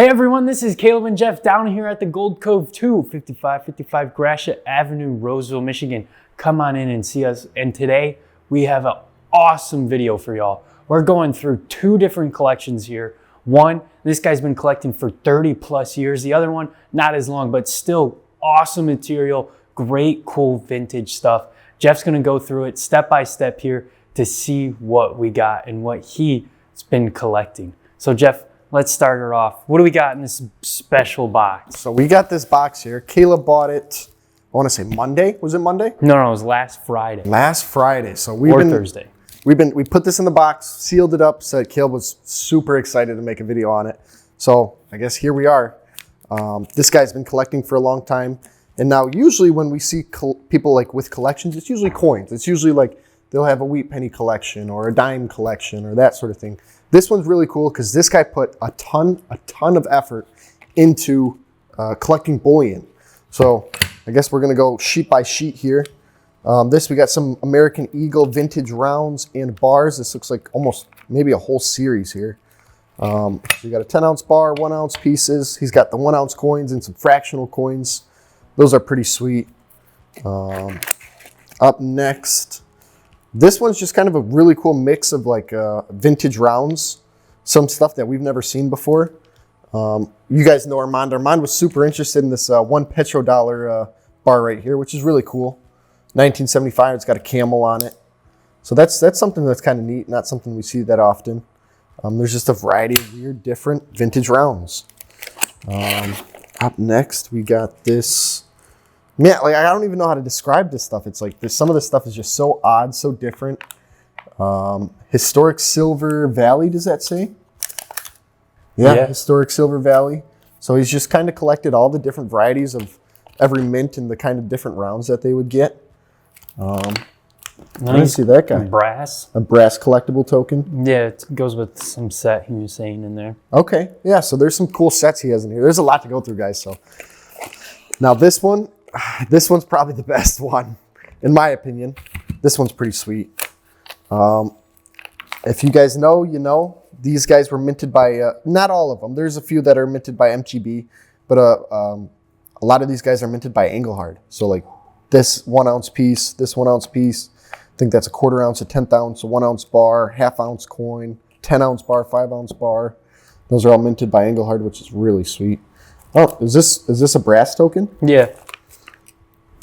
Hey everyone, this is Caleb and Jeff down here at the Gold Cove 2, 5555 Gratiot Avenue, Roseville, Michigan. Come on in and see us. And today we have an awesome video for y'all. We're going through two different collections here. One, this guy's been collecting for 30 plus years. The other one, not as long, but still awesome material, great, cool vintage stuff. Jeff's gonna go through it step by step here to see what we got and what he's been collecting. So Jeff, let's start her off. What do we got in this special box? So we got this box here. Caleb bought it, I want to say Monday. Was it Monday? No, it was last Friday. Last Friday. So Thursday. We put this in the box, sealed it up, said Caleb was super excited to make a video on it. So I guess here we are. This guy's been collecting for a long time. And now usually when we see people like with collections, it's usually coins. It's usually like they'll have a wheat penny collection or a dime collection or that sort of thing. This one's really cool because this guy put a ton of effort into collecting bullion. So I guess we're gonna go sheet by sheet here. We got some American Eagle vintage rounds and bars. This looks like almost maybe a whole series here. So we got a 10-ounce bar, 1-ounce pieces. He's got the 1-ounce coins and some fractional coins. Those are pretty sweet. Up next, this one's just kind of a really cool mix of like vintage rounds, some stuff that we've never seen before. You guys know Armand. Armand was super interested in this one petrodollar bar right here, which is really cool. 1975, it's got a camel on it. So that's something that's kind of neat, not something we see that often. There's just a variety of weird, different vintage rounds. Up next, we got this. Man, like I don't even know how to describe this stuff. It's like some of this stuff is just so odd, so different. Historic Silver Valley, does that say? Yeah, Historic Silver Valley. So he's just kind of collected all the different varieties of every mint and the kind of different rounds that they would get. Let me see that guy. Brass. A brass collectible token. Yeah, it goes with some set he was saying in there. Okay, yeah, so there's some cool sets he has in here. There's a lot to go through, guys. So now this one's probably the best one, in my opinion. This one's pretty sweet. If you guys know, you know. These guys were minted by, not all of them. There's a few that are minted by MGB, but a lot of these guys are minted by Engelhard. So like this 1-ounce piece, this 1-ounce piece, I think that's a 1/4 ounce, a 1/10 ounce, a 1-ounce bar, 1/2 ounce coin, 10-ounce bar, 5-ounce bar. Those are all minted by Engelhard, which is really sweet. Oh, is this a brass token? Yeah.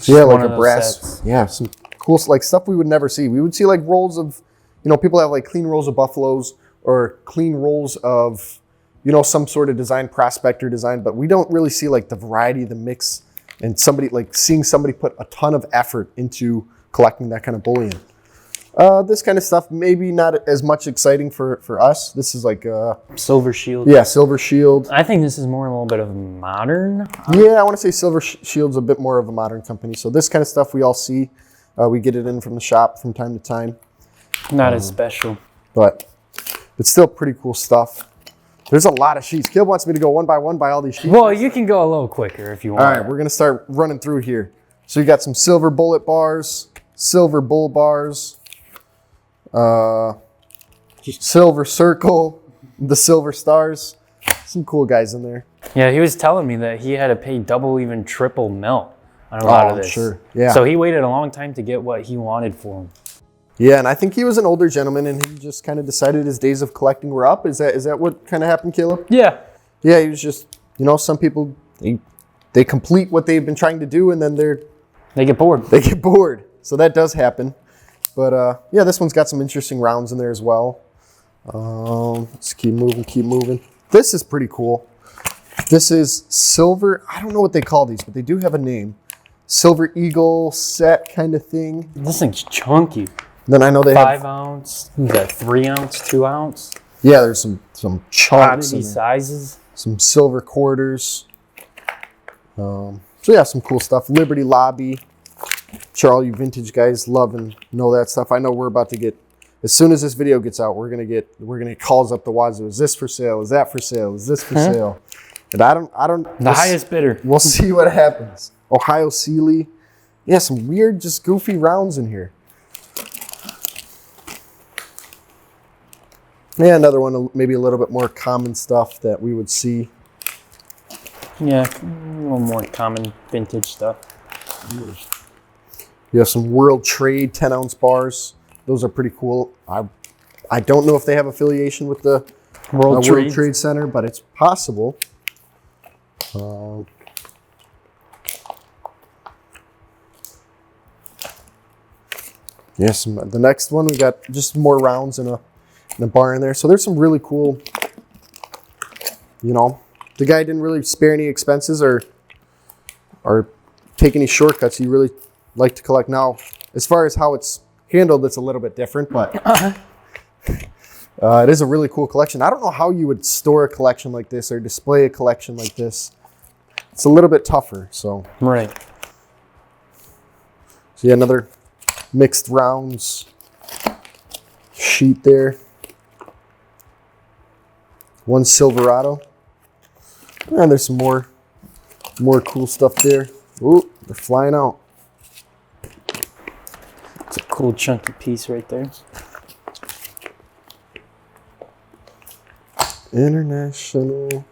Yeah, like a brass. Sets. Yeah, some cool like stuff we would never see. We would see like rolls of, you know, people have like clean rolls of buffaloes or clean rolls of, you know, some sort of design, prospector design, but we don't really see like the variety, the mix, and somebody like seeing somebody put a ton of effort into collecting that kind of bullion. This kind of stuff, maybe not as much exciting for us. This is like Silver Shield. Yeah, Silver Shield. I think this is more a little bit of modern. Yeah, I want to say Silver Shield's a bit more of a modern company. So this kind of stuff we all see. We get it in from the shop from time to time. Not as special. But it's still pretty cool stuff. There's a lot of sheets. Caleb wants me to go one by one by all these sheets. Well, you can go a little quicker if you want. All right, we're going to start running through here. So you got some silver bullet bars, silver bull bars, silver circle, the silver stars. Some cool guys in there. Yeah, he was telling me that he had to pay double, even triple mil on a lot of this. Sure. Yeah. So he waited a long time to get what he wanted for him. Yeah, and I think he was an older gentleman, and he just kind of decided his days of collecting were up. Is that what kind of happened, Caleb? Yeah. Yeah, he was just, you know, some people, they complete what they've been trying to do, and then they get bored. They get bored. So that does happen. But yeah, this one's got some interesting rounds in there as well. Let's keep moving. This is pretty cool. This is silver. I don't know what they call these, but they do have a name. Silver Eagle set kind of thing. This thing's chunky. Then I know they 5 ounce. You got 3 ounce, 2 ounce. Yeah, there's some chunks. Oddity sizes. Some silver quarters. So yeah, some cool stuff. Liberty Lobby. I'm sure all you vintage guys love and know that stuff. I know we're about to get, as soon as this video gets out, we're gonna get calls up the wazoo. Is this for sale? Is that for sale? Is this for sale? And I don't. The highest bidder. We'll see what happens. Ohio Sealy. Yeah, some weird, just goofy rounds in here. Yeah, another one, maybe a little bit more common stuff that we would see. Yeah, a little more common vintage stuff. You have some World Trade 10-ounce bars. Those are pretty cool. I don't know if they have affiliation with the World Trade Center, but it's possible. Yes, the next one, we got just more rounds in a bar in there. So there's some really cool, you know, the guy didn't really spare any expenses or take any shortcuts. He really liked to collect. Now, as far as how it's handled, it's a little bit different, but it is a really cool collection. I don't know how you would store a collection like this or display a collection like this. It's a little bit tougher, so. Right. So yeah, another mixed rounds sheet there. One Silverado. And there's some more cool stuff there. Ooh, they're flying out. It's a cool chunky piece right there. International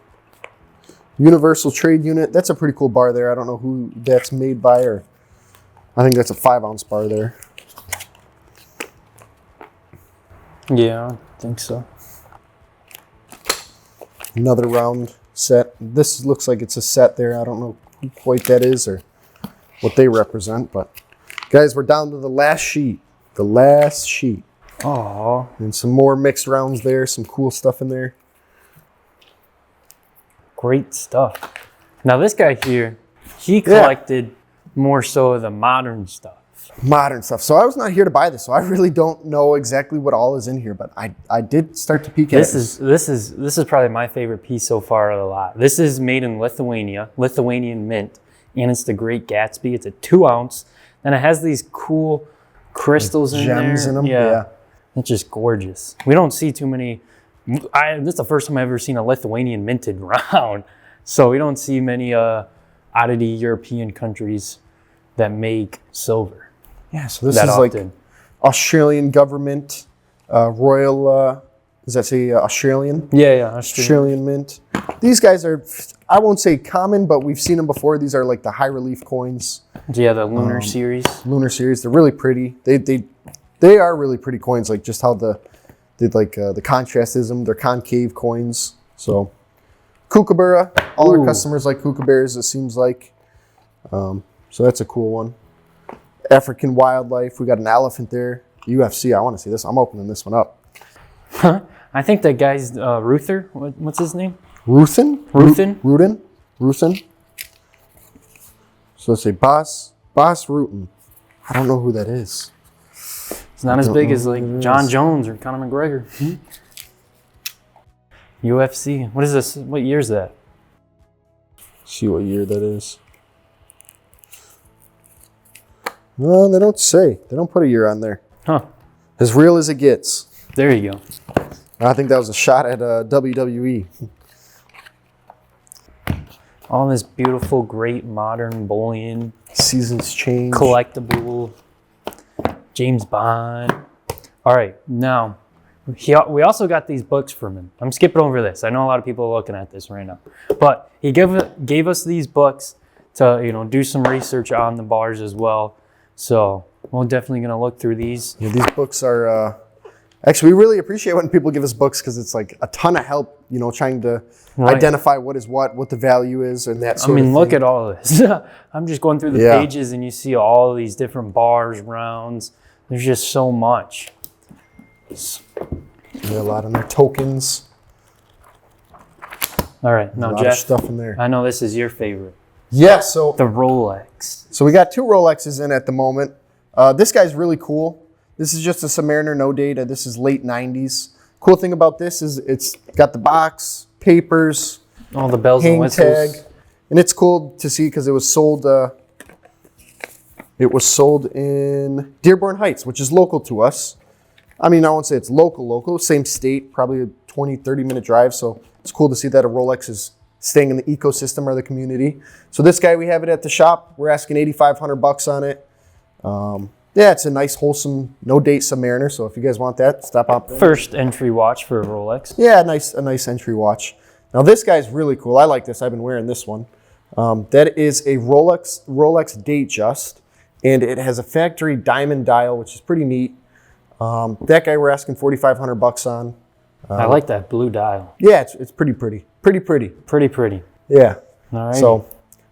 Universal Trade Unit. That's a pretty cool bar there. I don't know who that's made by, or I think that's a 5-ounce bar there. Yeah, I think so. Another round set. This looks like it's a set there. I don't know who quite that is or what they represent, but guys, we're down to the last sheet. The last sheet. Oh. And some more mixed rounds there. Some cool stuff in there. Great stuff. Now this guy here, he collected more so of the modern stuff. Modern stuff. So I was not here to buy this, so I really don't know exactly what all is in here, but I did start to peek at it. This is probably my favorite piece so far of the lot. This is made in Lithuania, Lithuanian mint, and it's the Great Gatsby. It's a 2-ounce, and it has these cool crystals in there. Gems in them. Yeah. It's just gorgeous. We don't see too many. This is the first time I've ever seen a Lithuanian minted round. So we don't see many oddity European countries that make silver. Yeah, so this is often. Like Australian government, royal, does that say Australian? Yeah, Australian mint. These guys are, I won't say common, but we've seen them before. These are like the high relief coins. Yeah, the Lunar Series. Lunar Series, they're really pretty. They are really pretty coins, like just how the contrast is them. They're concave coins. So kookaburra, all our customers like kookaburras, it seems like. So that's a cool one. African wildlife, we got an elephant there. UFC, I want to see this. I'm opening this one up. I think that guy's Ruther. What's his name? Ruthin. So let's say Boss Rutin. I don't know who that is. It's not as big as like John Jones or Conor McGregor. UFC. What is this? What year is that? See what year that is. No, they don't say. They don't put a year on there. Huh. As real as it gets. There you go. I think that was a shot at WWE. All this beautiful, great modern bullion. Seasons change. Collectible. James Bond. All right, now, we also got these books from him. I'm skipping over this. I know a lot of people are looking at this right now. But he gave us these books to do some research on the bars as well. So we're definitely going to look through these. Yeah, these books are... Actually, we really appreciate when people give us books because it's like a ton of help, trying to identify what is what the value is and that sort of thing. Look at all of this. I'm just going through the pages and you see all of these different bars, rounds. There's just so much. Yeah, a lot of their tokens. All right, now Jeff, stuff in there. I know this is your favorite. Yeah, so the Rolex. So we got 2 Rolexes in at the moment. This guy's really cool. This is just a Submariner, no data. This is late 90s. Cool thing about this is it's got the box, papers, all the bells and whistles. Tag. And it's cool to see because it was sold in Dearborn Heights, which is local to us. I mean, I won't say it's local, same state, probably a 20, 30-minute drive. So it's cool to see that a Rolex is staying in the ecosystem or the community. So this guy, we have it at the shop. We're asking $8,500 on it. Yeah, it's a nice, wholesome, no-date Submariner. So if you guys want that, stop up there. First entry watch for a Rolex. Yeah, a nice entry watch. Now this guy's really cool. I like this. I've been wearing this one. That is a Rolex Datejust, and it has a factory diamond dial, which is pretty neat. That guy we're asking $4,500 on. I like that blue dial. Yeah, it's pretty pretty. Pretty pretty. Yeah. All right. So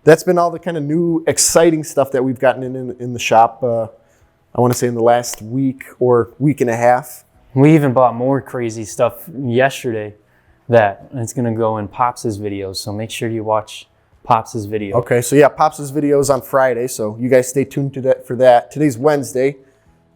that's been all the kind of new exciting stuff that we've gotten in the shop. I want to say in the last week or week and a half. We even bought more crazy stuff yesterday that it's going to go in Pops' videos. So make sure you watch Pops' video. Okay, so yeah, Pops' video is on Friday, so you guys stay tuned to that for that. Today's Wednesday.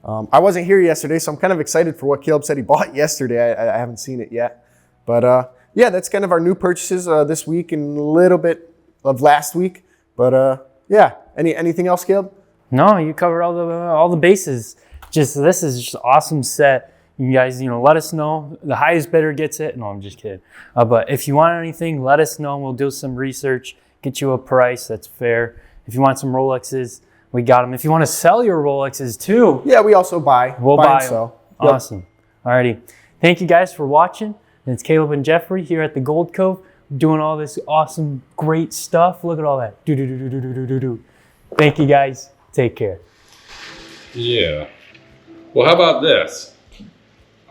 I wasn't here yesterday, so I'm kind of excited for what Caleb said he bought yesterday. I haven't seen it yet. But yeah, that's kind of our new purchases this week and a little bit of last week. But yeah, anything else, Caleb? No, you covered all the bases. This is just an awesome set. You guys, let us know. The highest bidder gets it. No, I'm just kidding. But if you want anything, let us know. We'll do some research, get you a price that's fair. If you want some Rolexes, we got them. If you want to sell your Rolexes too, yeah, we also buy. We'll buy and them. sell. Yep. Awesome. Alrighty. Thank you guys for watching. It's Caleb and Jeffrey here at the Gold Cove doing all this awesome, great stuff. Look at all that. Do. Thank you guys. Take care. Yeah. Well, how about this?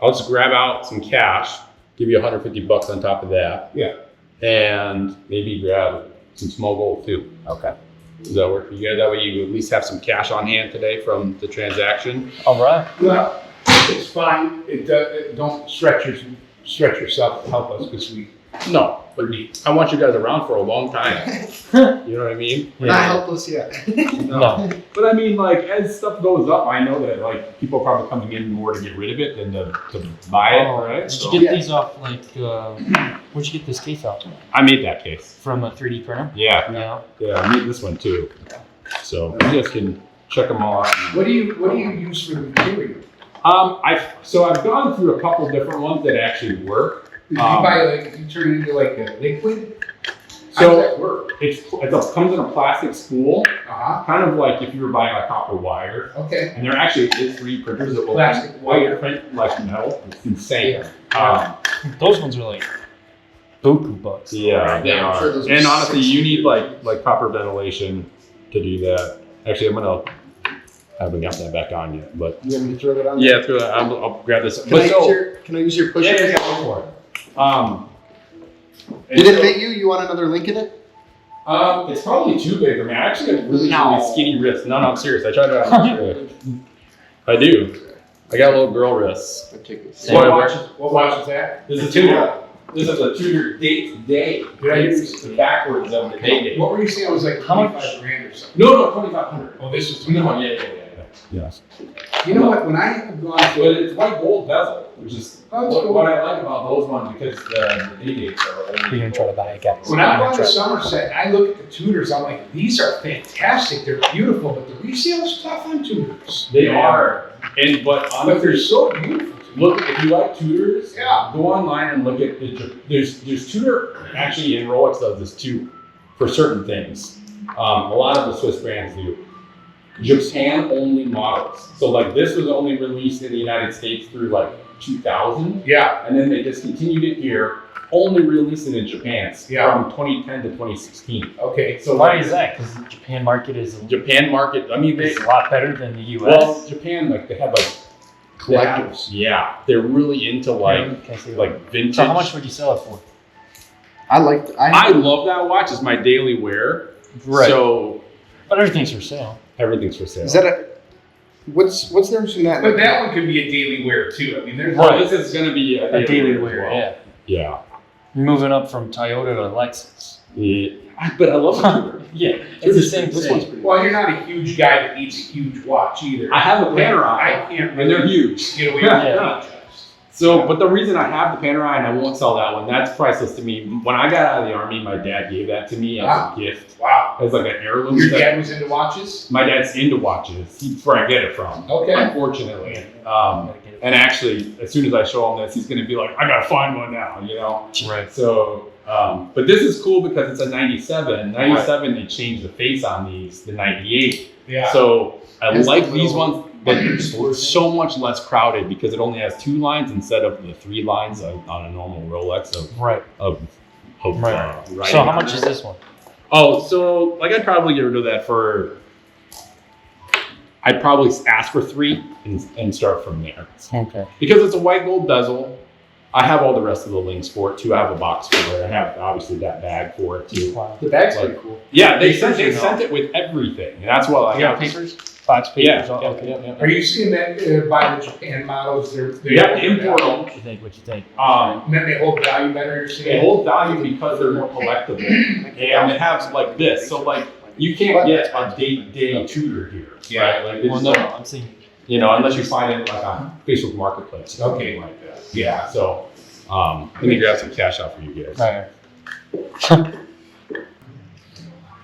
I'll just grab out some cash, give you $150 on top of that. Yeah. And maybe grab some small gold too. Okay. Does that work for you guys? That way you at least have some cash on hand today from the transaction. All right. Well, it's fine. Don't stretch yourself to help us because we. No, but I want you guys around for a long time. You know what I mean? We're not helpless yet. No. But I mean, like, as stuff goes up, I know that, like, people are probably coming in more to get rid of it than to buy it, right? Did you get these off, where'd you get this case off? I made that case. From a 3D printer? Yeah. Yeah, I made this one too. So you guys can check them all out. What do you use for the material? I've gone through a couple different ones that actually work. Did you buy you turn it into like a liquid? How So does that work? it comes in a plastic spool, kind of like if you were buying a copper wire. Okay. And there actually is 3D printers that will Plastic wire. print like metal. It's insane. Those ones are like buku bucks. Yeah, they Yeah, I'm are. sure those are And honestly, you 60. need like proper ventilation to do that. Actually, I haven't got that back on yet, but You want me to throw it on? yeah, through that. I'll grab this. Can I use your pusher? Yeah, go for it. Did it fit you? You want another link in it? It's probably too big for me. I actually got really skinny wrists. No, I'm serious. I tried to. I do. I got little girl wrists. What watch is that? This is a Tudor. This is a Tudor date day. It's the backwards of the day. What were you saying? It was like How much? 25 grand or something. No, 2,500. Oh, this is No, yeah. Yes. You know what? When I have gone But to it's white gold bezel, which is what I like about those ones because the day dates are only. We're going to try to buy it, guys. when I've gone to Somerset, I look at the Tudors. I'm like, these are fantastic. They're beautiful, but the resale's tough on Tudors. They are, but But honestly, they're so beautiful. look if you like Tudors. Yeah. Go online and look at there's Tudor actually, and Rolex does this too, for certain things. A lot of the Swiss brands do. Japan only models. So like this was only released in the United States through like 2000. Yeah. And then they discontinued it here, only released it in Japan from 2010 to 2016. Okay. So Why is that? Because the Japan market is Japan market, I mean, a lot better than the US. well, Japan, like they have like Collectors. Yeah, they're really into like vintage. So how much would you sell it for? I love that watch. It's my daily wear. Right. So But everything's for sale. everything's for sale. Is that what's the difference in that? But that one could be a daily wear too. I mean, there's Well, this is going to be a daily as wear, well. yeah. Yeah. You're moving up from Toyota to Lexus. But I love it. Yeah, it's the same This thing. one's pretty. Well, you're not a huge guy that needs a huge watch either. I have a Panerai, I can't and they're huge. get away with Yeah. that. So, but the reason I have the Panerai and I won't sell that one, that's priceless to me. When I got out of the Army, my dad gave that to me as Wow. a gift. Wow. As like an heirloom. Your set. dad was into watches? My dad's into watches. He's where I get it from. Okay. Unfortunately. And actually, as soon as I show him this, he's going to be like, I got to find one now, you know? Right. So, but this is cool because it's a 97. 97, they changed the face on these, the 98. Yeah. So I That's like the these little- ones, but it's so much less crowded because it only has 2 lines instead of the 3 lines on a normal Rolex Right. of Right. So how much is this one? Oh, so like I'd probably get rid of that for. I'd probably ask for 3 and start from there. Okay. Because it's a white gold bezel. I have all the rest of the links for it too. I have a box for it. I have obviously that bag for it too. Wow. The bag's pretty cool. Yeah, they sent it with everything. And that's what I got. Papers? Box papers? Yeah. Okay. Are you seeing that by the Japan models? They Yeah, import them. What you think? What you think? And then they hold value better. You're They seeing? hold value because they're more collectible. And it has like this. So like you can't get a day Tudor here. Yeah. Right? Like this Well, is no, like, I'm seeing. unless you find it like on Facebook Marketplace. Or Okay. something like that. Yeah. So let me grab some cash out for you guys. All right.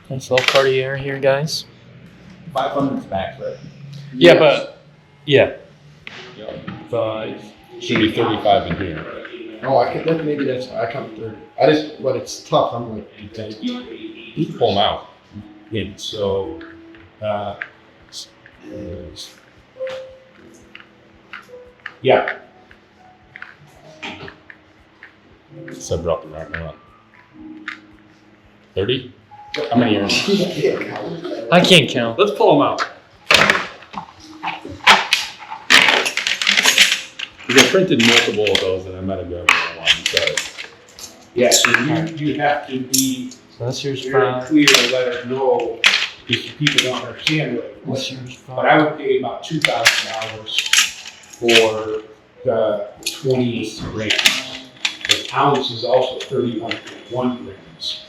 Nice little Cartier here, guys. 500's max, right? Yeah, but yeah. Should be 35 in here. Oh, I can. Maybe that's. I count 30. But it's tough. I'm like, You can pull them out. And so, yeah. So I brought the right one up. 30? How many are in? I can't count. Let's pull them out. I printed multiple of those and I might have grabbed one. So. Yeah, so you have to be So that's yours very five. clear and let her know if people don't understand what That's yours But five. I would pay about $2,000 for the 20 grams. The ounce is also 31 grams.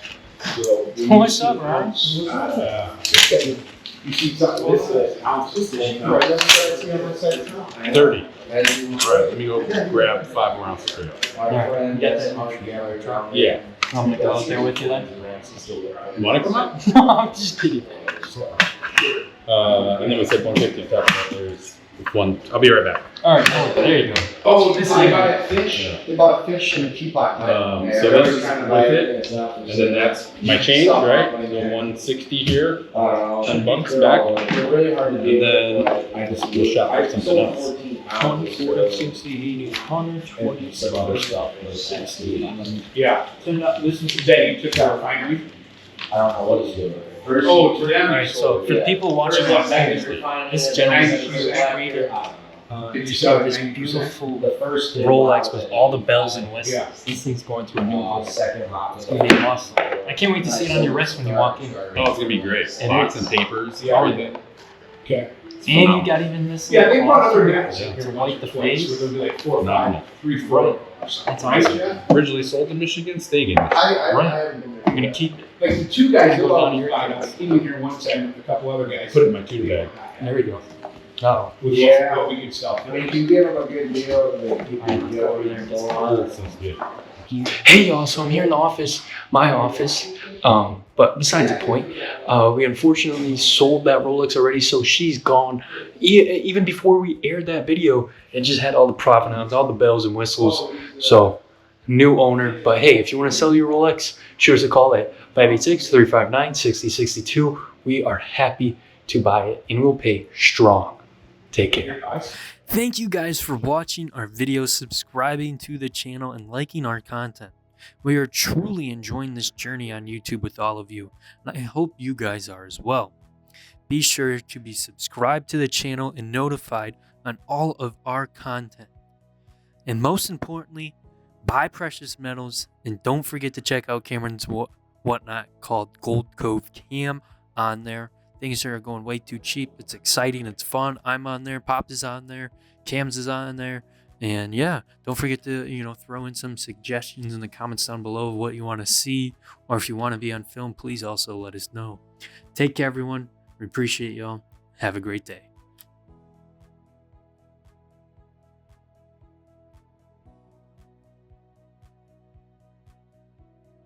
So when What's you see up, Ryan? you see something, this says ounces. right. That's the other side of town. 30. Right, let me go grab 5 more ounces for you. Alright, get that. Yeah. I'm gonna go out there with you then. You want to come out? No, I'm just kidding. And then we said 150 on top of that. There's one. I'll be right back. All right, there you go. Oh, this is They about bought a fish. They bought a fish in a teapot. So this is with it, and then that's my change, right? So 160 here, 10 bucks back, They're really hard to and then I just will shop for something else. 140, 60, 80, 120. Some other stuff. 60. Yeah. So now, this is that you took that refinery? I don't know what it's doing. Oh, to them. All right, so for the people watching on this gentleman Did you sell this it? beautiful The first Rolex with all the bells and whistles. Yeah. This thing's going to a new level. second hop. It's gonna be awesome. I can't wait to see it on your wrist when you walk in. Oh, it's gonna be great. It Box is. and papers, Yeah. everything. Okay. And you got even this. Yeah, they little brought other cloth guys to in here. light the face. With like 4 or 5, Phenomenal. 3, 4. That's Right, awesome. Jeff? Originally sold in Michigan, staying in Michigan. Right. haven't been there. You're gonna keep it. Like the 2 guys Go go down out here. and buy came in here one time with a couple other guys. Put it in my tutor bag. There we go. Uh-oh. With Yeah. what we could sell. I mean, if you give them a good deal, they keep I you know. deal. Over there and get some. Oh, sounds good. Hey y'all, so I'm here in the office, my office, but besides the point, we unfortunately sold that Rolex already, so she's gone. Even before we aired that video, it just had all the provenance, all the bells and whistles, so new owner. But hey, if you want to sell your Rolex, shoot us a call at 586-359-6062. We are happy to buy it, and we'll pay strong. Take care. Thank you guys for watching our videos, subscribing to the channel, and liking our content. We are truly enjoying this journey on YouTube with all of you, and I hope you guys are as well. Be sure to be subscribed to the channel and notified on all of our content. And most importantly, buy precious metals, and don't forget to check out Cameron's whatnot called Gold Cove Cam on there. Things are going way too cheap. It's exciting. It's fun. I'm on there. Pops is on there. Cams is on there. And yeah, don't forget to, throw in some suggestions in the comments down below of what you want to see. Or if you want to be on film, please also let us know. Take care, everyone. We appreciate y'all. Have a great day.